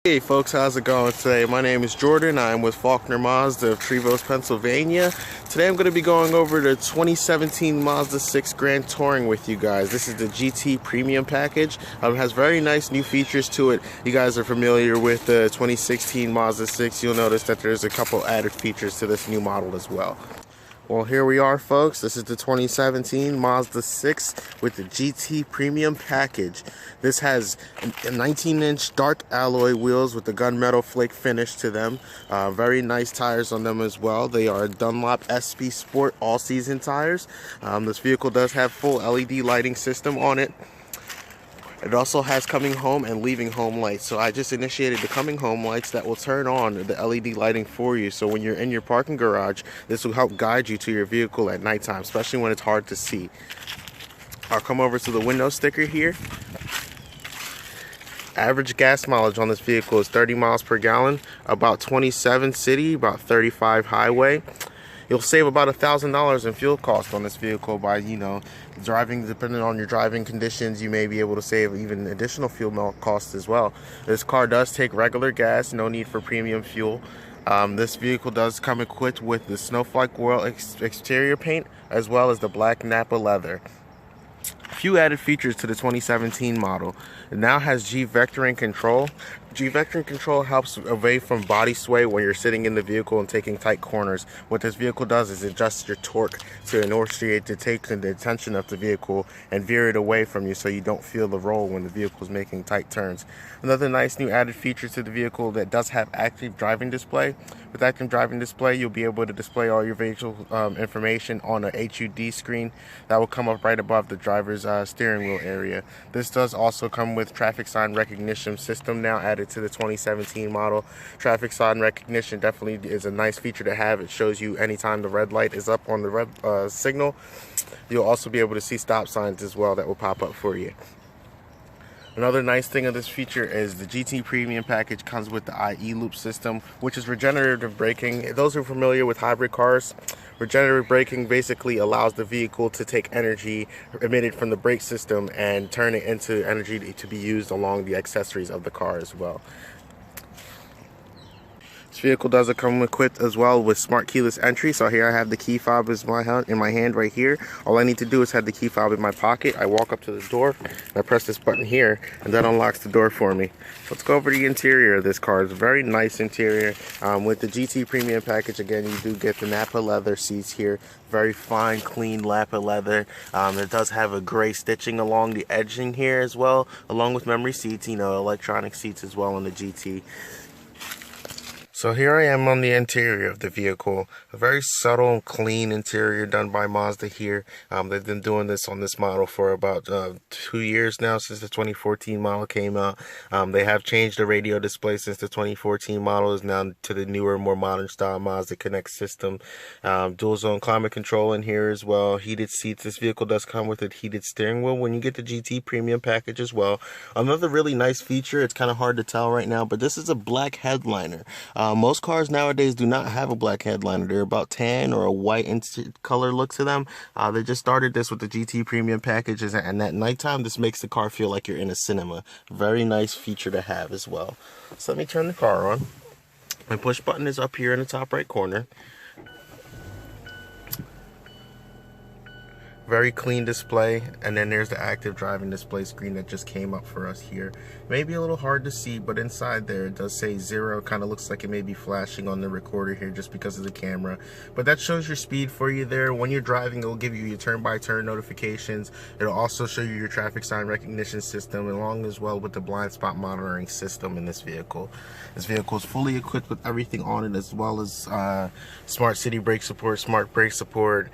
Hey folks, how's it going today? My name is Jordan. I'm with Faulkner Mazda of Trevose, Pennsylvania. Today I'm going to be going over the 2017 Mazda 6 Grand Touring with you guys. This is the GT Premium Package. It has very nice new features to it. You guys are familiar with the 2016 Mazda 6. You'll notice that there's a couple added features to this new model as well. Well, here we are, folks. This is the 2017 Mazda 6 with the GT Premium Package. This has 19-inch dark alloy wheels with the gunmetal flake finish to them. Very nice tires on them as well. They are Dunlop SP Sport all-season tires. This vehicle does have full LED lighting system on it. It also has coming home and leaving home lights. So I just initiated the coming home lights that will turn on the LED lighting for you. So when you're in your parking garage, this will help guide you to your vehicle at nighttime, especially when it's hard to see. I'll come over to the window sticker here. Average gas mileage on this vehicle is 30 miles per gallon, about 27 city, about 35 highway. You'll save about $1,000 in fuel cost on this vehicle by, driving. Depending on your driving conditions, you may be able to save even additional fuel costs as well. This car does take regular gas, no need for premium fuel. This vehicle does come equipped with the Snowflake World exterior paint as well as the black Napa leather. A few added features to the 2017 model. It now has G-vectoring control. G-vectoring control helps away from body sway when you're sitting in the vehicle and taking tight corners. What this vehicle does is adjust your torque to initiate to take the attention of the vehicle and veer it away from you so you don't feel the roll when the vehicle is making tight turns. Another nice new added feature to the vehicle that does have active driving display. With active driving display, you'll be able to display all your vehicle information on a HUD screen that will come up right above the driver's steering wheel area. This does also come with traffic sign recognition system now added to the 2017 model. Traffic sign recognition definitely is a nice feature to have. It shows you anytime the red light is up on the red signal. You'll also be able to see stop signs as well that will pop up for you. Another nice thing of this feature is the GT Premium Package comes with the IE loop system, which is regenerative braking. Those who are familiar with hybrid cars, regenerative braking basically allows the vehicle to take energy emitted from the brake system and turn it into energy to be used along the accessories of the car as well. This vehicle does come equipped as well with smart keyless entry. So here I have the key fob in my hand right here. All I need to do is have the key fob in my pocket. I walk up to the door and I press this button here and that unlocks the door for me. Let's go over the interior of this car. It's a very nice interior. With the GT Premium Package, again, you do get the Napa leather seats here. Very fine, clean Napa leather. It does have a gray stitching along the edging here as well, along with memory seats, electronic seats as well on the GT. So here I am on the interior of the vehicle. A very subtle and clean interior done by Mazda here. They've been doing this on this model for about 2 years now, since the 2014 model came out. They have changed the radio display since the 2014 model is now to the newer, more modern style Mazda Connect system. Dual zone climate control in here as well. Heated seats. This vehicle does come with a heated steering wheel when you get the GT Premium Package as well. Another really nice feature, it's kind of hard to tell right now, but this is a black headliner. Most cars nowadays do not have a black headliner. They're about tan or a white color look to them. They just started this with the GT Premium Packages, and at nighttime, this makes the car feel like you're in a cinema. Very nice feature to have as well. So let me turn the car on. My push button is up here in the top right corner. Very clean display, and then there's the active driving display screen that just came up for us here. Maybe a little hard to see, but inside there it does say 0. Kind of looks like it may be flashing on the recorder here just because of the camera, but that shows your speed for you there. When you're driving, it'll give you your turn-by-turn notifications. It'll also show you your traffic sign recognition system, along as well with the blind spot monitoring system in this vehicle. This vehicle is fully equipped with everything on it, as well as smart city brake support, smart brake support.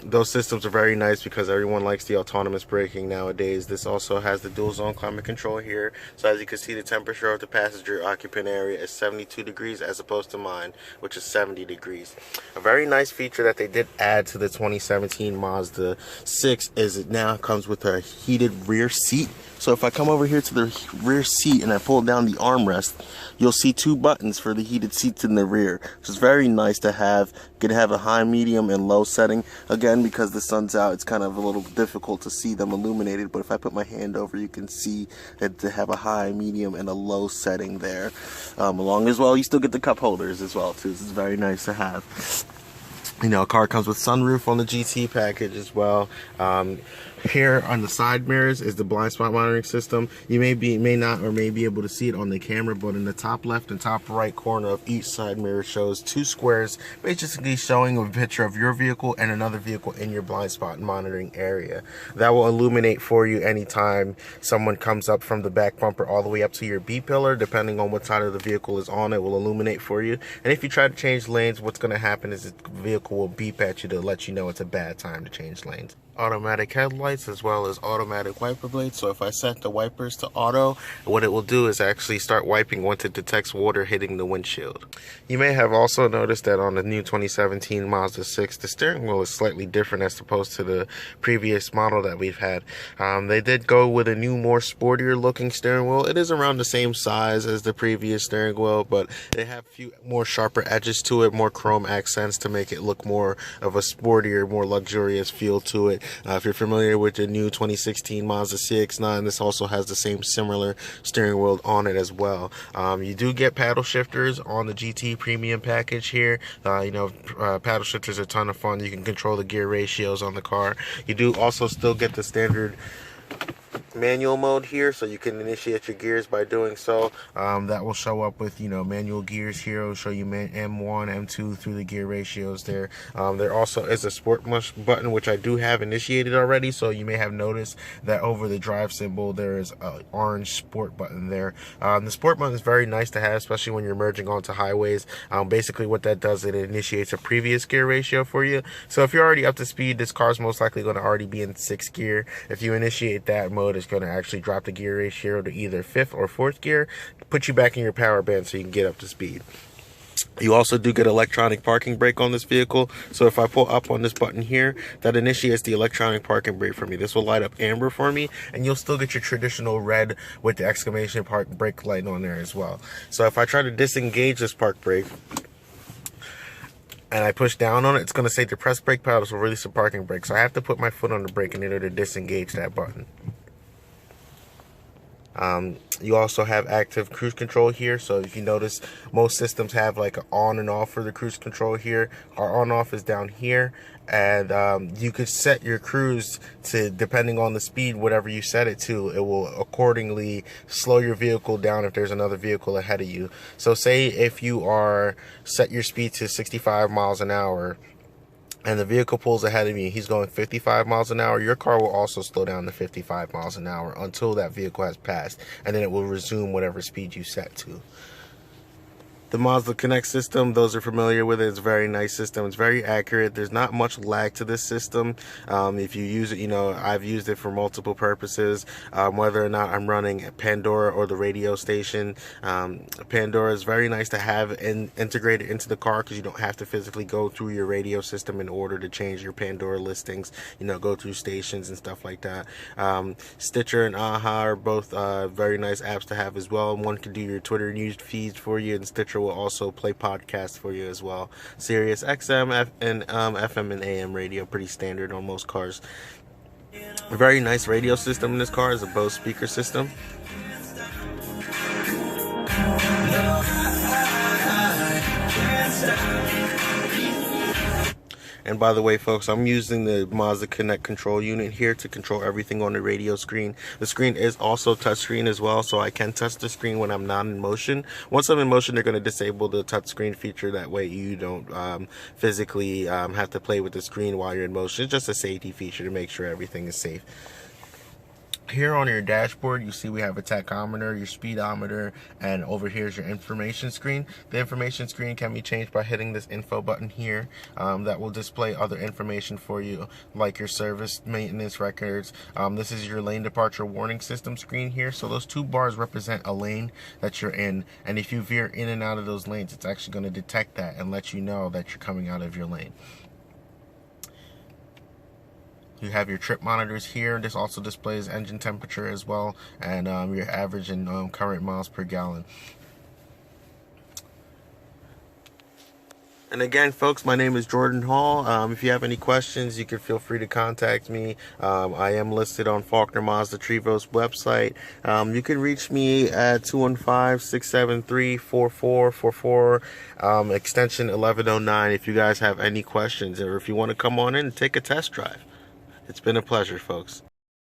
Those systems are very nice because everyone likes the autonomous braking nowadays. This also has the dual zone climate control here. So as you can see, the temperature of the passenger occupant area is 72 degrees as opposed to mine, which is 70 degrees. A very nice feature that they did add to the 2017 Mazda 6 is it now comes with a heated rear seat. So if I come over here to the rear seat and I pull down the armrest, you'll see 2 buttons for the heated seats in the rear, which is very nice to have. can have a high, medium, and low setting. Again, because the sun's out, it's kind of a little difficult to see them illuminated, but if I put my hand over, you can see that they have a high, medium, and a low setting there. Along as well, you still get the cup holders as well, too. This is very nice to have. You know, a car comes with sunroof on the GT package as well. Here on the side mirrors is the blind spot monitoring system. You may not or may be able to see it on the camera, but in the top left and top right corner of each side mirror shows two squares, basically showing a picture of your vehicle and another vehicle in your blind spot monitoring area. That will illuminate for you anytime someone comes up from the back bumper all the way up to your B pillar. Depending on what side of the vehicle is on, it will illuminate for you. And if you try to change lanes, what's going to happen is the vehicle will beep at you to let you know it's a bad time to change lanes. Automatic headlights as well as automatic wiper blades. So if I set the wipers to auto, what it will do is actually start wiping once it detects water hitting the windshield. You may have also noticed that on the new 2017 Mazda 6, the steering wheel is slightly different as opposed to the previous model that we've had. They did go with a new, more sportier looking steering wheel. It is around the same size as the previous steering wheel, but they have a few more sharper edges to it, more chrome accents to make it look more of a sportier, more luxurious feel to it. If you're familiar with the new 2016 Mazda CX-9, this also has the same similar steering wheel on it as well. You do get paddle shifters on the GT Premium package here. Paddle shifters are a ton of fun. You can control the gear ratios on the car. You do also still get the standard manual mode here, so you can initiate your gears by doing so. That will show up with manual gears here. It'll show you M1, M2 through the gear ratios there. There also is a sport button, which I do have initiated already, so you may have noticed that over the drive symbol there is an orange sport button there. The sport button is very nice to have, especially when you're merging onto highways. Basically what that does, it initiates a previous gear ratio for you. So if you're already up to speed, this car's most likely going to already be in 6th gear. If you initiate that mode, it's going to actually drop the gear ratio to either 5th or 4th gear, put you back in your power band so you can get up to speed. You also do get electronic parking brake on this vehicle. So if I pull up on this button here, that initiates the electronic parking brake for me. This will light up amber for me, and you'll still get your traditional red with the exclamation park brake light on there as well. So if I try to disengage this park brake and I push down on it, it's going to say the press brake paddles will release the parking brake. So I have to put my foot on the brake in order to disengage that button. You also have active cruise control here. So if you notice, most systems have like an on and off for the cruise control here. Our on off is down here, and you could set your cruise to, depending on the speed, whatever you set it to, it will accordingly slow your vehicle down if there's another vehicle ahead of you. So say if you are set your speed to 65 miles an hour and the vehicle pulls ahead of you, he's going 55 miles an hour, your car will also slow down to 55 miles an hour until that vehicle has passed, and then it will resume whatever speed you set to. The Mazda Connect system, those are familiar with it, it's a very nice system. It's very accurate. There's not much lag to this system. If you use it, I've used it for multiple purposes, whether or not I'm running Pandora or the radio station. Pandora is very nice to have integrated into the car, because you don't have to physically go through your radio system in order to change your Pandora listings, go through stations and stuff like that. Stitcher and AHA are both very nice apps to have as well. One can do your Twitter news feeds for you, and Stitcher will also play podcasts for you as well. Sirius XM and FM and AM radio, pretty standard on most cars. A very nice radio system in this car is a Bose speaker system. And by the way, folks, I'm using the Mazda Connect control unit here to control everything on the radio screen. The screen is also touchscreen as well, so I can touch the screen when I'm not in motion. Once I'm in motion, they're going to disable the touchscreen feature. That way you don't physically have to play with the screen while you're in motion. It's just a safety feature to make sure everything is safe. Here on your dashboard, you see we have a tachometer, your speedometer, and over here is your information screen. The information screen can be changed by hitting this info button here. That will display other information for you, like your service maintenance records. This is your lane departure warning system screen here. So those two bars represent a lane that you're in, and if you veer in and out of those lanes, it's actually going to detect that and let you know that you're coming out of your lane. You have your trip monitors here. This also displays engine temperature as well, and your average and current miles per gallon. And again, folks, my name is Jordan Hall. If you have any questions, you can feel free to contact me. I am listed on Faulkner Mazda Trevo's website. You can reach me at 215-673-4444, extension 1109, if you guys have any questions or if you want to come on in and take a test drive. It's been a pleasure, folks.